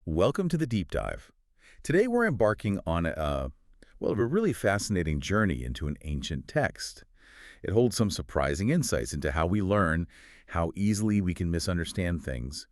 Welcome to the deep dive. Today we're embarking on a really fascinating journey into an ancient text. It holds some surprising insights into how we learn, how easily we can misunderstand things,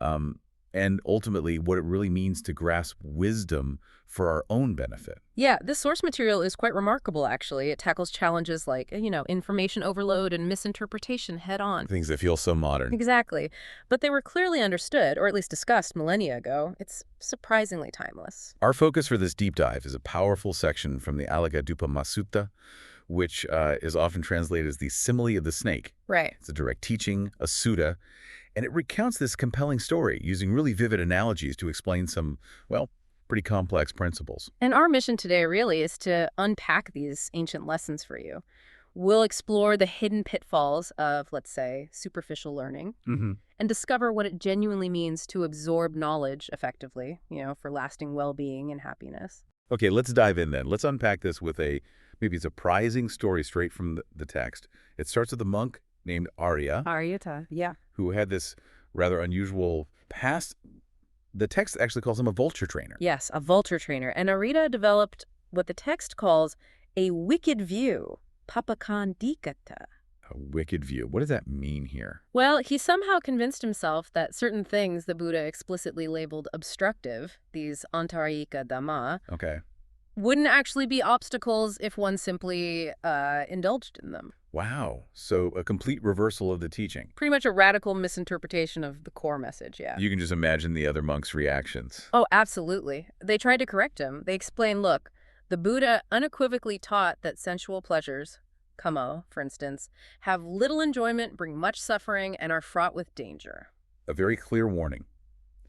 and ultimately what it really means to grasp wisdom for our own benefit. Yeah, this source material is quite remarkable, actually. It tackles challenges like, information overload and misinterpretation head on. Things that feel so modern. Exactly. But they were clearly understood, or at least discussed millennia ago. It's surprisingly timeless. Our focus for this deep dive is a powerful section from the Alagaddūpamasutta, which is often translated as the Simile of the snake. Right. It's a direct teaching, a sutta, and it recounts this compelling story using really vivid analogies to explain some, pretty complex principles. And our mission today really is to unpack these ancient lessons for you. We'll explore the hidden pitfalls of, let's say, superficial learning and discover what it genuinely means to absorb knowledge effectively, for lasting well-being and happiness. Okay, let's dive in then. Let's unpack this with maybe a surprising story straight from the text. It starts with a monk named Arittha, yeah. who had this rather unusual past. The text actually calls him a vulture trainer. Yes, a vulture trainer. And Arittha developed what the text calls a wicked view, papakandikata. A wicked view. What does that mean here? Well, he somehow convinced himself that certain things the Buddha explicitly labeled obstructive, these antarāyikā dhammā, Okay. wouldn't actually be obstacles if one simply indulged in them. Wow. So a complete reversal of the teaching. Pretty much a radical misinterpretation of the core message, yeah. You can just imagine the other monks' reactions. Oh, absolutely. They tried to correct him. They explained, look, the Buddha unequivocally taught that sensual pleasures, kammo, for instance, have little enjoyment, bring much suffering, and are fraught with danger. A very clear warning.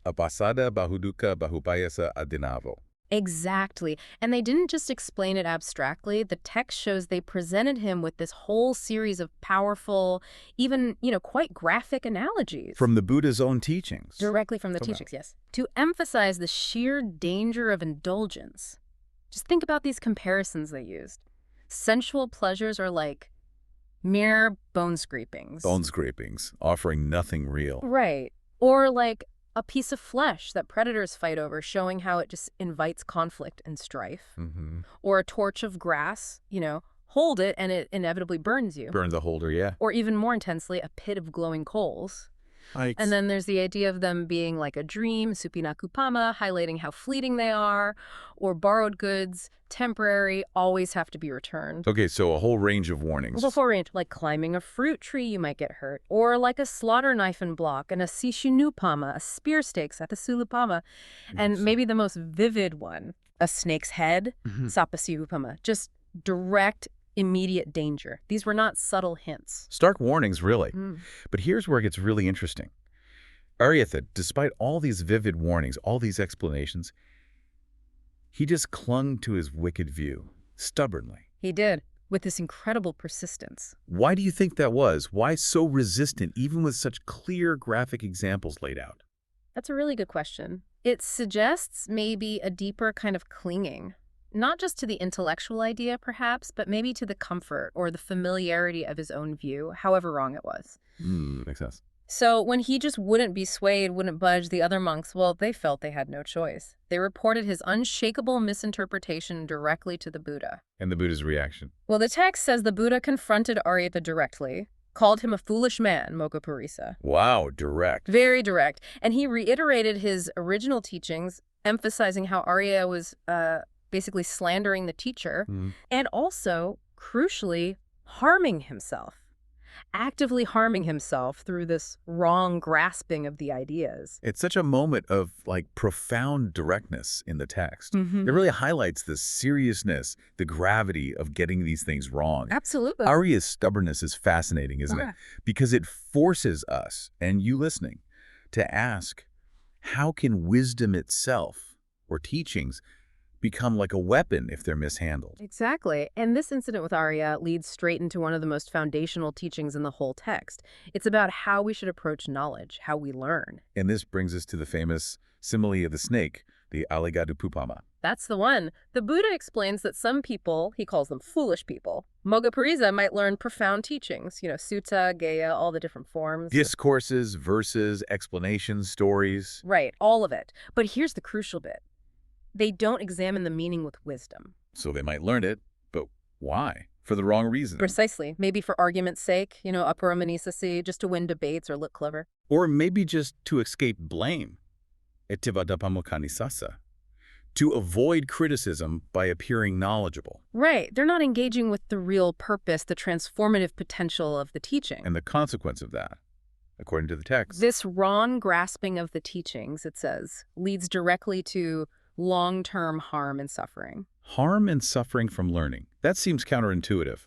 Apasada bahuduka bahupayasa adinavo. Exactly. And they didn't just explain it abstractly. The text shows they presented him with this whole series of powerful, even, quite graphic analogies. From the Buddha's own teachings. Directly from the teachings, yes. To emphasize the sheer danger of indulgence. Just think about these comparisons they used. Sensual pleasures are like mere bone scrapings. Bone scrapings, offering nothing real. Right. Or like a piece of flesh that predators fight over, showing how it just invites conflict and strife. Or a torch of grass, hold it and it inevitably burns you. Burn the holder, yeah. Or even more intensely, a pit of glowing coals. And then there's the idea of them being like a dream, supinakupama, highlighting how fleeting they are, or borrowed goods, temporary, always have to be returned. Okay, so a whole range of warnings. A full range, like climbing a fruit tree, you might get hurt, or like a slaughter knife and block, and a sishinupama, a spear stakes at the kullūpamaṃ, and maybe the most vivid one, a snake's head, sapasiyupama, just direct, immediate danger. These were not subtle hints. Stark warnings, really. But here's where it gets really interesting. Arittha, despite all these vivid warnings, all these explanations, he just clung to his wicked view, stubbornly. He did, with this incredible persistence. Why do you think that was? Why so resistant, even with such clear graphic examples laid out? That's a really good question. It suggests maybe a deeper kind of clinging. Not just to the intellectual idea, perhaps, but maybe to the comfort or the familiarity of his own view, however wrong it was. Makes sense. So when he just wouldn't be swayed, wouldn't budge, the other monks, well, they felt they had no choice. They reported his unshakable misinterpretation directly to the Buddha. And the Buddha's reaction? Well, the text says the Buddha confronted Arittha directly, called him a foolish man, Mokkha Parisa. Wow, direct. Very direct. And he reiterated his original teachings, emphasizing how Arittha was basically slandering the teacher, and also, crucially, harming himself. Actively harming himself through this wrong grasping of the ideas. It's such a moment of, profound directness in the text. It really highlights the seriousness, the gravity of getting these things wrong. Absolutely. Ariya's stubbornness is fascinating, isn't it? Because it forces us, and you listening, to ask, how can wisdom itself, or teachings, become like a weapon if they're mishandled? Exactly. And this incident with Arittha leads straight into one of the most foundational teachings in the whole text. It's about how we should approach knowledge, how we learn. And this brings us to the famous simile of the snake, the Alagaddūpamasutta. That's the one. The Buddha explains that some people, he calls them foolish people, Mogapuriza might learn profound teachings, sutta, gaya, all the different forms. Discourses, verses, explanations, stories. Right, all of it. But here's the crucial bit. They don't examine the meaning with wisdom. So they might learn it, but why? For the wrong reason. Precisely. Maybe for argument's sake, aparamanisasi, just to win debates or look clever. Or maybe just to escape blame. Ettivadapamukanisasa. To avoid criticism by appearing knowledgeable. Right. They're not engaging with the real purpose, the transformative potential of the teaching. And the consequence of that, according to the text. This wrong grasping of the teachings, it says, leads directly to long-term harm and suffering. Harm and suffering from learning. That seems counterintuitive.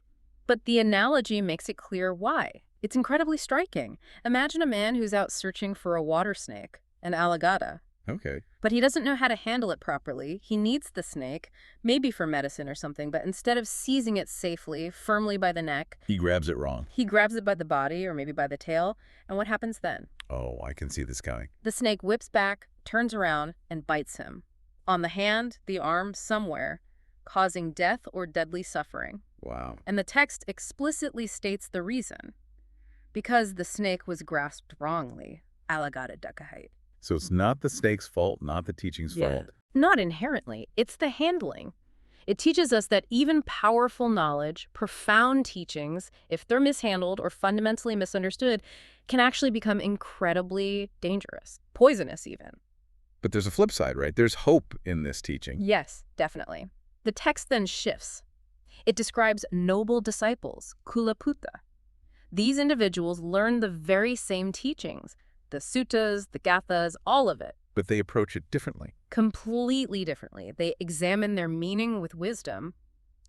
But the analogy makes it clear why. It's incredibly striking. Imagine a man who's out searching for a water snake, an alagadda. Okay. But he doesn't know how to handle it properly. He needs the snake, maybe for medicine or something, but instead of seizing it safely, firmly by the neck, He grabs it wrong. he grabs it by the body or maybe by the tail. And what happens then? Oh, I can see this coming. The snake whips back, turns around, and bites him. On the hand, the arm, somewhere, causing death or deadly suffering. Wow. And the text explicitly states the reason. Because the snake was grasped wrongly. Alagadda. So it's not the snake's fault, not the teaching's fault. Not inherently. It's the handling. It teaches us that even powerful knowledge, profound teachings, if they're mishandled or fundamentally misunderstood, can actually become incredibly dangerous. Poisonous, even. But there's a flip side, right? There's hope in this teaching. Yes, definitely. The text then shifts. It describes noble disciples, kullūpamaṃ. These individuals learn the very same teachings, the suttas, the gathas, all of it. But they approach it differently. Completely differently. They examine their meaning with wisdom.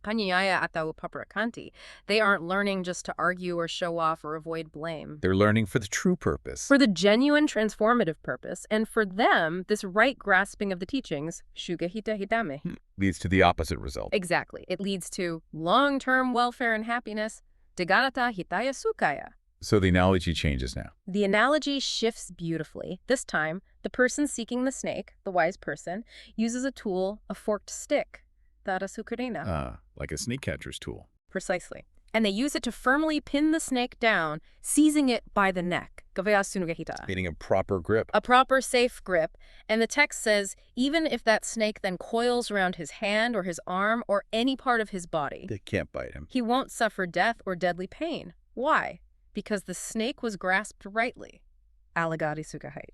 Paññāya atau paparakanti. They aren't learning just to argue or show off or avoid blame. They're learning for the true purpose. For the genuine transformative purpose. And for them, this right grasping of the teachings, shugahita hitame. Leads to the opposite result. Exactly. It leads to long-term welfare and happiness. Degarata hitaya sukaya. So the analogy changes now. The analogy shifts beautifully. This time, the person seeking the snake, the wise person, uses a tool, a forked stick. Tarasukurina. Like a sneak catcher's tool. Precisely. And they use it to firmly pin the snake down, seizing it by the neck. Meaning a proper grip. A proper, safe grip. And the text says, even if that snake then coils around his hand or his arm or any part of his body, They can't bite him. he won't suffer death or deadly pain. Why? Because the snake was grasped rightly. Alagadda.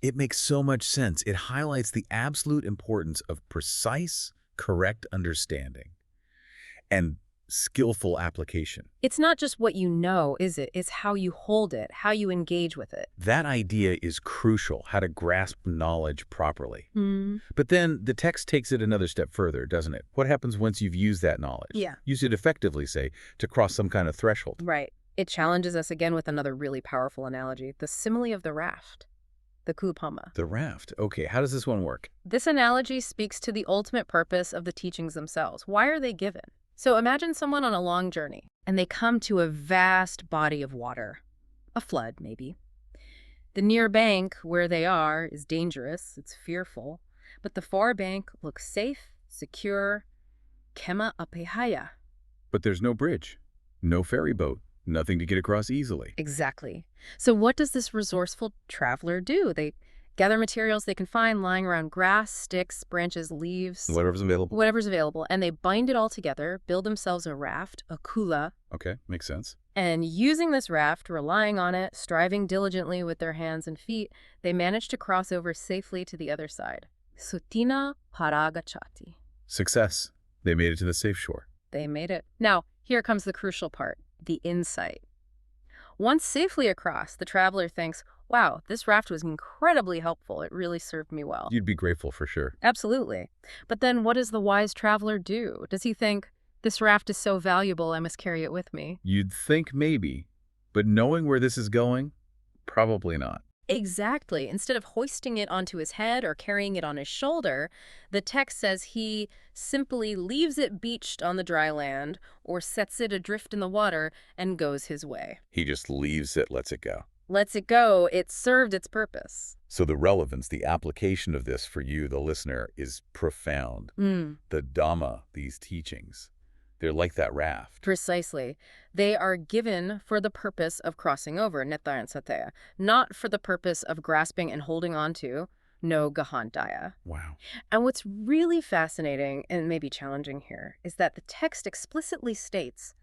It makes so much sense. It highlights the absolute importance of precise, correct understanding and skillful application. It's not just what you know, is it? It's how you hold it, how you engage with it. That idea is crucial, how to grasp knowledge properly. But then the text takes it another step further, doesn't it? What happens once you've used that knowledge? Yeah. Use it effectively, say, to cross some kind of threshold. Right. It challenges us again with another really powerful analogy, the simile of the raft, the kullūpamaṃ. The raft. Okay, how does this one work? This analogy speaks to the ultimate purpose of the teachings themselves. Why are they given? So imagine someone on a long journey, and they come to a vast body of water, a flood maybe. The near bank where they are is dangerous, it's fearful, but the far bank looks safe, secure, kema apehaya. But there's no bridge, no ferry boat, nothing to get across easily. Exactly. So what does this resourceful traveler do? They gather materials they can find lying around grass, sticks, branches, leaves. Whatever's available. Whatever's available. And they bind it all together, build themselves a raft, a kulla. Okay, makes sense. And using this raft, relying on it, striving diligently with their hands and feet, they manage to cross over safely to the other side. Sutina paragachati. Success. They made it to the safe shore. They made it. Now, here comes the crucial part, the insight. Once safely across, the traveler thinks, wow, this raft was incredibly helpful. It really served me well. You'd be grateful for sure. Absolutely. But then what does the wise traveler do? Does he think, this raft is so valuable, I must carry it with me? You'd think maybe, but knowing where this is going, probably not. Exactly. Instead of hoisting it onto his head or carrying it on his shoulder, the text says he simply leaves it beached on the dry land or sets it adrift in the water and goes his way. He just leaves it, lets it go. Lets it go. It served its purpose. So the relevance, the application of this for you, the listener, is profound. The Dhamma, these teachings, they're like that raft. Precisely. They are given for the purpose of crossing over, nitthāya, not for the purpose of grasping and holding on to, no gahantaya. Wow. And what's really fascinating and maybe challenging here is that the text explicitly states,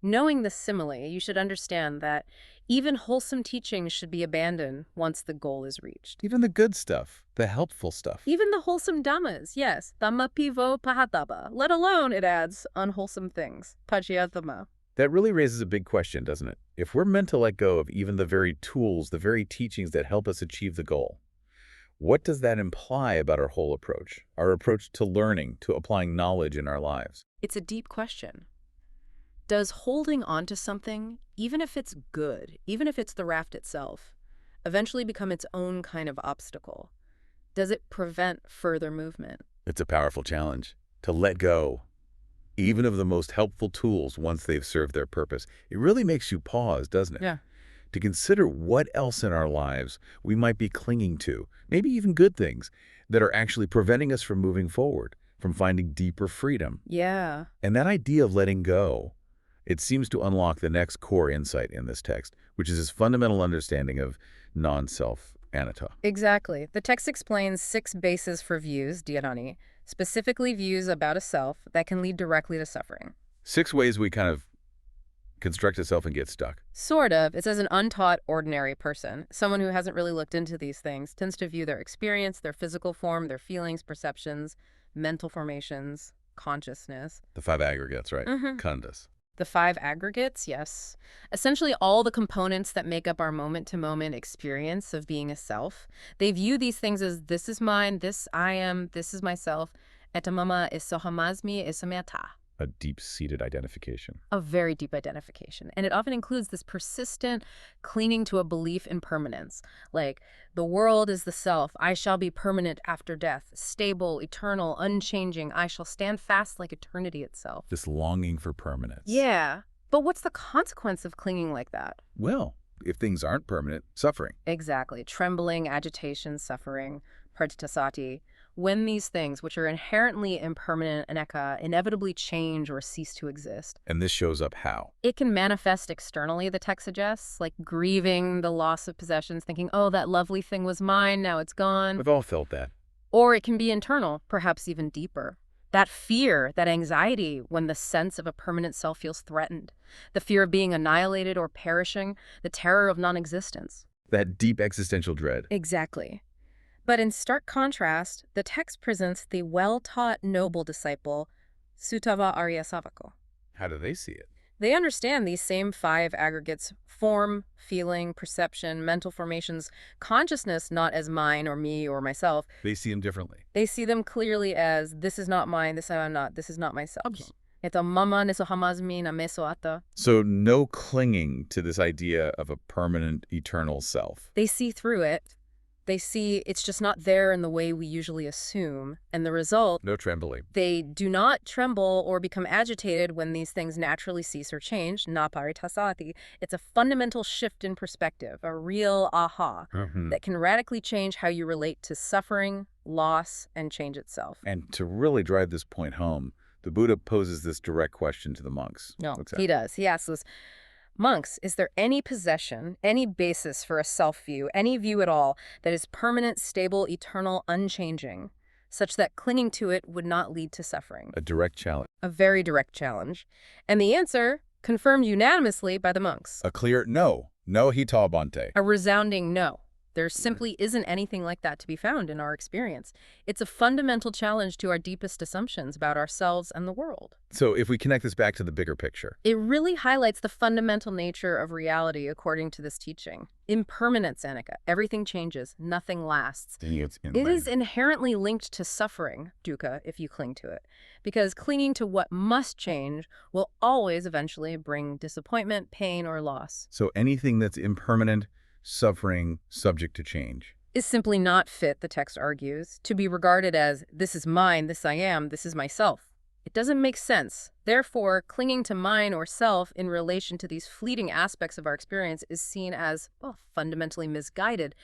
knowing the simile, you should understand that even wholesome teachings should be abandoned once the goal is reached. Even the good stuff, the helpful stuff. Even the wholesome dhammas, yes, dhamma pivo pahataba, let alone, it adds, unwholesome things, pajjhayattama. That really raises a big question, doesn't it? If we're meant to let go of even the very tools, the very teachings that help us achieve the goal, what does that imply about our whole approach, our approach to learning, to applying knowledge in our lives? It's a deep question. Does holding on to something, even if it's good, even if it's the raft itself, eventually become its own kind of obstacle? Does it prevent further movement? It's a powerful challenge to let go, even of the most helpful tools once they've served their purpose. It really makes you pause, doesn't it? Yeah. To consider what else in our lives we might be clinging to, maybe even good things, that are actually preventing us from moving forward, from finding deeper freedom. Yeah. And that idea of letting go, it seems to unlock the next core insight in this text, which is his fundamental understanding of non-self, anatta. Exactly. The text explains 6 bases for views, dhyani, specifically views about a self that can lead directly to suffering. 6 ways we kind of construct a self and get stuck. Sort of. It's as an untaught, ordinary person. Someone who hasn't really looked into these things tends to view their experience, their physical form, their feelings, perceptions, mental formations, consciousness. The 5 aggregates, right? Khandhas. The 5 aggregates, yes. Essentially all the components that make up our moment-to-moment experience of being a self. They view these things as this is mine, this I am, this is myself. Etamama isohamasmi isameta. A deep-seated identification. A very deep identification. And it often includes this persistent clinging to a belief in permanence. Like, the world is the self. I shall be permanent after death. Stable, eternal, unchanging. I shall stand fast like eternity itself. This longing for permanence. Yeah. But what's the consequence of clinging like that? Well, if things aren't permanent, suffering. Exactly. Trembling, agitation, suffering, pratittasati. When these things, which are inherently impermanent anicca, inevitably change or cease to exist. And this shows up how? It can manifest externally, the text suggests, like grieving the loss of possessions, thinking, oh, that lovely thing was mine, now it's gone. We've all felt that. Or it can be internal, perhaps even deeper. That fear, that anxiety when the sense of a permanent self feels threatened. The fear of being annihilated or perishing, the terror of non-existence. That deep existential dread. Exactly. But in stark contrast, the text presents the well-taught noble disciple, Suttava Arya Savako. How do they see it? They understand these same 5 aggregates: form, feeling, perception, mental formations, consciousness not as mine or me or myself. They see them differently. They see them clearly as this is not mine, this I am not, this is not myself. Okay. Eto mama nesohamasmi na mesoata. So no clinging to this idea of a permanent, eternal self. They see through it. They see it's just not there in the way we usually assume. And the result, No trembling. they do not tremble or become agitated when these things naturally cease or change. Na parittasati. It's a fundamental shift in perspective, a real aha that can radically change how you relate to suffering, loss, and change itself. And to really drive this point home, the Buddha poses this direct question to the monks. No, What's that? he does. He asks us, monks, is there any possession, any basis for a self-view, any view at all that is permanent, stable, eternal, unchanging, such that clinging to it would not lead to suffering? A direct challenge. A very direct challenge. And the answer, confirmed unanimously by the monks. A clear no. No hita bhante. A resounding no. There simply isn't anything like that to be found in our experience. It's a fundamental challenge to our deepest assumptions about ourselves and the world. So if we connect this back to the bigger picture. It really highlights the fundamental nature of reality according to this teaching. Impermanence, anicca. Everything changes. Nothing lasts. It is inherently linked to suffering, dukkha, if you cling to it. Because clinging to what must change will always eventually bring disappointment, pain, or loss. So anything that's impermanent, suffering, subject to change. Is simply not fit, the text argues, to be regarded as this is mine, this I am, this is myself. It doesn't make sense. Therefore, clinging to mine or self in relation to these fleeting aspects of our experience is seen as, well, fundamentally misguided,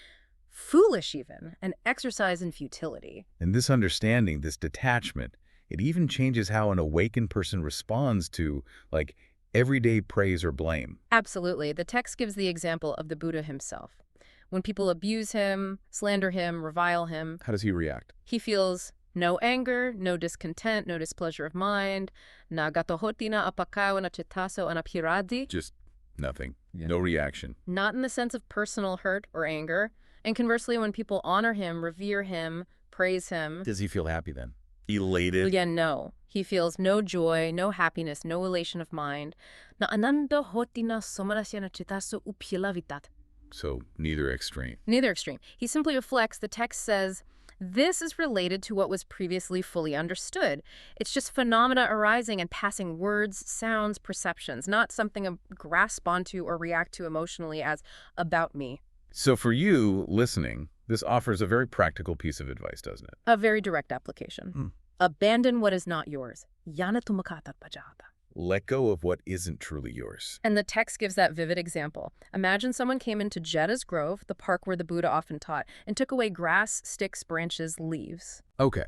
foolish even, an exercise in futility. And this understanding, this detachment, it even changes how an awakened person responds to, like, everyday praise or blame. Absolutely. The text gives the example of the Buddha himself. When people abuse him, slander him, revile him, How does he react? he feels no anger, no discontent, no displeasure of mind, na gatohoti na apakaw na chitaso anapiradi. Just nothing. No reaction. Not in the sense of personal hurt or anger. And conversely, when people honor him, revere him, praise him, Does he feel happy then? Elated? again, no. He feels no joy, no happiness, no elation of mind. Na ananda hoti na somarasya na chitaso upilavitat. So neither extreme. Neither extreme. He simply reflects, the text says, this is related to what was previously fully understood. It's just phenomena arising and passing words, sounds, perceptions, not something to grasp onto or react to emotionally as about me. So for you, listening, this offers a very practical piece of advice, doesn't it? A very direct application. Abandon what is not yours. Yana tumakata pajata. Let go of what isn't truly yours. And the text gives that vivid example. Imagine someone came into Jetta's Grove, the park where the Buddha often taught, and took away grass, sticks, branches, leaves. Okay.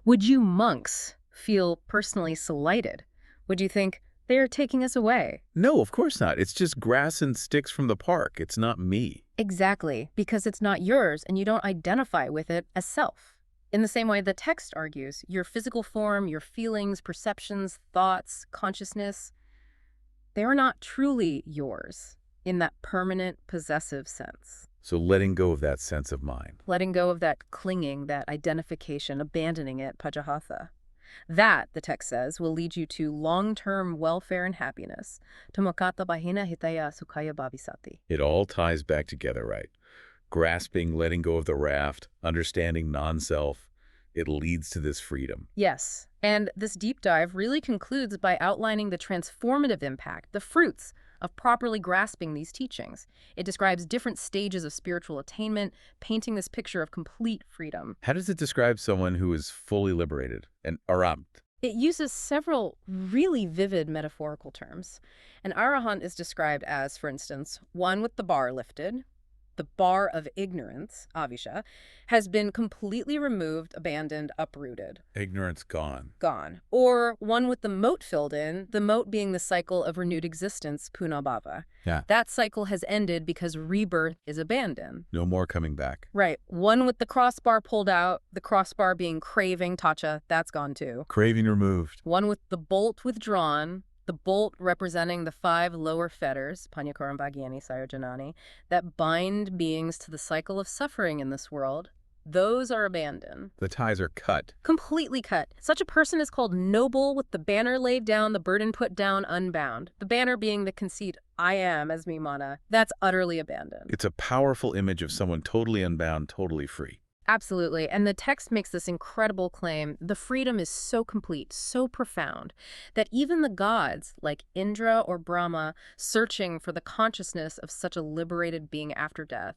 Would you monks feel personally slighted? Would you think, they are taking us away? No, of course not. It's just grass and sticks from the park. It's not me. Exactly, because it's not yours and you don't identify with it as self. In the same way the text argues, your physical form, your feelings, perceptions, thoughts, consciousness, they are not truly yours in that permanent, possessive sense. So letting go of that sense of mine. Letting go of that clinging, that identification, abandoning it, pajahatha. That, the text says, will lead you to long-term welfare and happiness. Tumakata bahina hitaya sukaya bhavisati. It all ties back together, right? Grasping, letting go of the raft, understanding non-self, it leads to this freedom. Yes, and this deep dive really concludes by outlining the transformative impact, the fruits of properly grasping these teachings. It describes different stages of spiritual attainment, painting this picture of complete freedom. How does it describe someone who is fully liberated and arahant? It uses several really vivid metaphorical terms. An arahant is described as, for instance, one with the bar lifted. The bar of ignorance, avisha, has been completely removed, abandoned, uprooted. Ignorance gone. Gone. Or one with the moat filled in, the moat being the cycle of renewed existence, punabhava. Yeah. That cycle has ended because rebirth is abandoned. No more coming back. Right. One with the crossbar pulled out, the crossbar being craving, tacha, that's gone too. Craving removed. One with the bolt withdrawn, the bolt representing the 5 lower fetters, panyakoram bhagyani sayojanani, that bind beings to the cycle of suffering in this world. Those are abandoned. The ties are cut. Completely cut. Such a person is called noble, with the banner laid down, the burden put down, unbound. The banner being the conceit, I am as me mana. That's utterly abandoned. It's a powerful image of someone totally unbound, totally free. Absolutely. And the text makes this incredible claim. The freedom is so complete, so profound, that even the gods, like Indra or Brahma, searching for the consciousness of such a liberated being after death,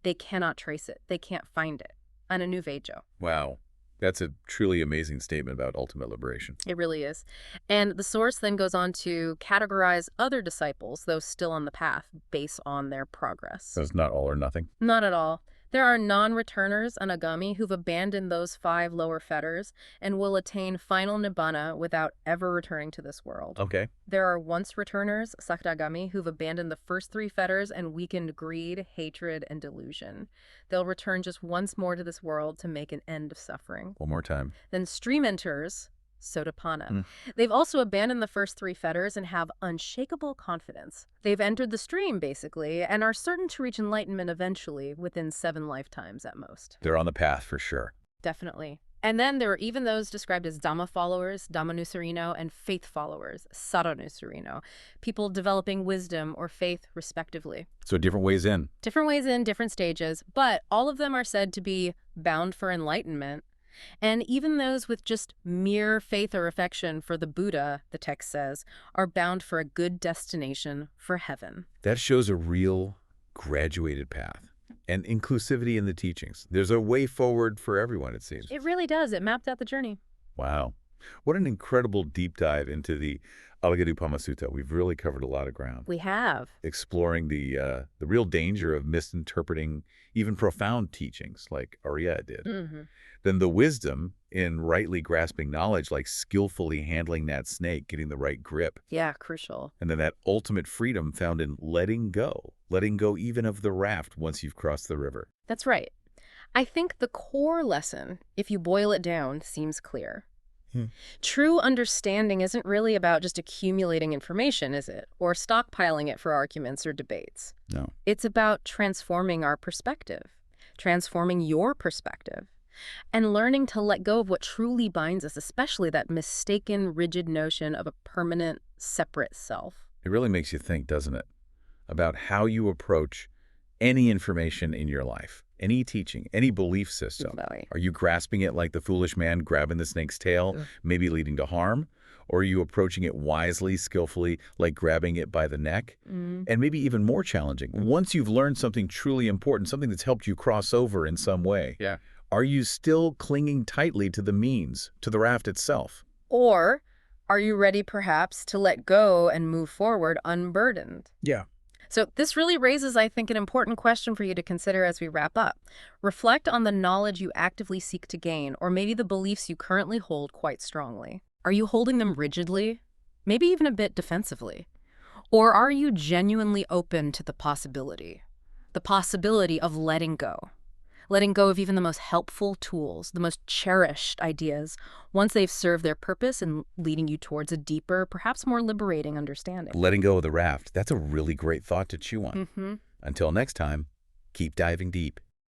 they cannot trace it. They can't find it. Ananuvejo. Wow. That's a truly amazing statement about ultimate liberation. It really is. And the source then goes on to categorize other disciples, those still on the path, based on their progress. So it's not all or nothing? Not at all. There are non-returners, anagami, who've abandoned those 5 lower fetters and will attain final nibbana without ever returning to this world. Okay. There are once-returners, sakadagami, who've abandoned the first 3 fetters and weakened greed, hatred, and delusion. They'll return just once more to this world to make an end of suffering. One more time. Then stream-enters, Sotapanna. They've also abandoned the first 3 fetters and have unshakable confidence. They've entered the stream, basically, and are certain to reach enlightenment eventually, within 7 lifetimes at most. They're on the path for sure. Definitely. And then there are even those described as Dhamma followers, Dhammanusarino, and faith followers, Saranusarino, people developing wisdom or faith, respectively. So different ways in. Different ways in, different stages, but all of them are said to be bound for enlightenment. And even those with just mere faith or affection for the Buddha, the text says, are bound for a good destination for heaven. That shows a real graduated path and inclusivity in the teachings. There's a way forward for everyone, it seems. It really does. It mapped out the journey. Wow. What an incredible deep dive into the Alagaddūpamasutta. We've really covered a lot of ground, We have. exploring the real danger of misinterpreting even profound teachings like Arittha did. Mm-hmm. Then the wisdom in rightly grasping knowledge, like skillfully handling that snake, getting the right grip. Yeah, crucial. And then that ultimate freedom found in letting go even of the raft once you've crossed the river. That's right. I think the core lesson, if you boil it down, seems clear. True understanding isn't really about just accumulating information, is it? Or stockpiling it for arguments or debates. No. It's about transforming our perspective, transforming your perspective, and learning to let go of what truly binds us, especially that mistaken, rigid notion of a permanent, separate self. It really makes you think, doesn't it, about how you approach any information in your life, any teaching, any belief system. Really. Are you grasping it like the foolish man grabbing the snake's tail, maybe leading to harm? Or are you approaching it wisely, skillfully, like grabbing it by the neck? And maybe even more challenging, once you've learned something truly important, something that's helped you cross over in some way, are you still clinging tightly to the means, to the raft itself? Or are you ready, perhaps, to let go and move forward unburdened? Yeah. So this really raises, I think, an important question for you to consider as we wrap up. Reflect on the knowledge you actively seek to gain, or maybe the beliefs you currently hold quite strongly. Are you holding them rigidly? Maybe even a bit defensively? Or are you genuinely open to the possibility of letting go? Letting go of even the most helpful tools, the most cherished ideas, once they've served their purpose and leading you towards a deeper, perhaps more liberating understanding. Letting go of the raft, that's a really great thought to chew on. Until next time, keep diving deep.